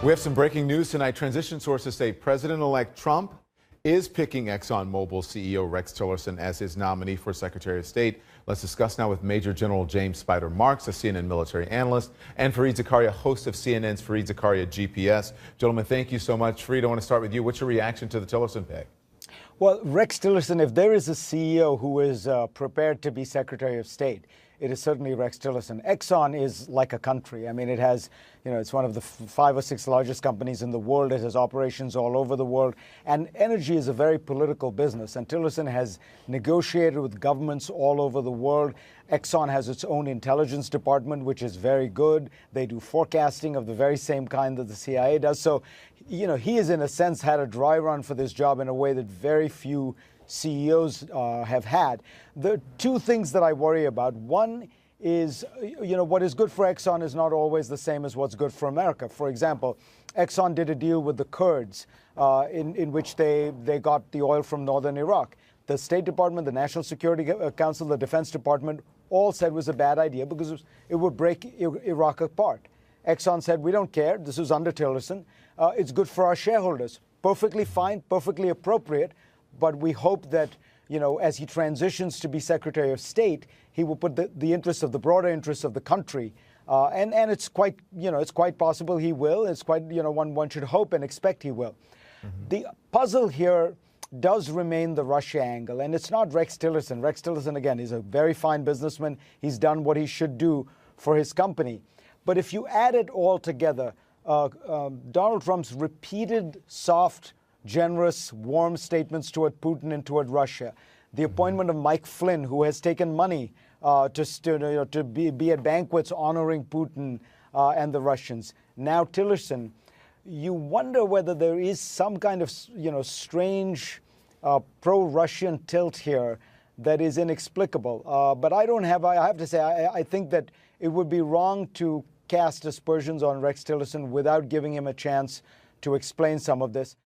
We have some breaking news tonight. Transition sources say President-elect Trump is picking ExxonMobil CEO Rex Tillerson as his nominee for Secretary of State. Let's discuss now with Major General James Spider Marks, a CNN military analyst, and Fareed Zakaria, host of CNN's Fareed Zakaria GPS. Gentlemen, thank you so much. Fareed, I want to start with you. What's your reaction to the Tillerson pick? Well, Rex Tillerson, if there is a CEO who is prepared to be Secretary of State, it is certainly Rex Tillerson. Exxon is like a country. I mean, it has, it's one of the 5 or 6 largest companies in the world. It has operations all over the world. And energy is a very political business. And Tillerson has negotiated with governments all over the world. Exxon has its own intelligence department, which is very good. They do forecasting of the very same kind that the CIA does. So, he has, in a sense, had a dry run for this job in a way that very few CEOs have had. The two things that I worry about, one is, what is good for Exxon is not always the same as what's good for America. For example, Exxon did a deal with the Kurds in which they got the oil from northern Iraq. The State Department, the National Security Council, the Defense Department all said it was a bad idea because it would break Iraq apart. Exxon said, we don't care. This was under Tillerson. It's good for our shareholders. Perfectly fine, perfectly appropriate. But we hope that, as he transitions to be Secretary of State, he will put the interests of the broader interests of the country. And it's quite, it's quite possible he will. It's quite, one should hope and expect he will. Mm-hmm. The puzzle here does remain the Russia angle. And it's not Rex Tillerson. Rex Tillerson, again, he's a very fine businessman. He's done what he should do for his company. But if you add it all together, Donald Trump's repeated soft, generous, warm statements toward Putin and toward Russia, the appointment of Mike Flynn, who has taken money to be at banquets honoring Putin and the Russians. Now Tillerson, you wonder whether there is some kind of strange pro-Russian tilt here that is inexplicable. But I have to say, I think that it would be wrong to cast aspersions on Rex Tillerson without giving him a chance to explain some of this.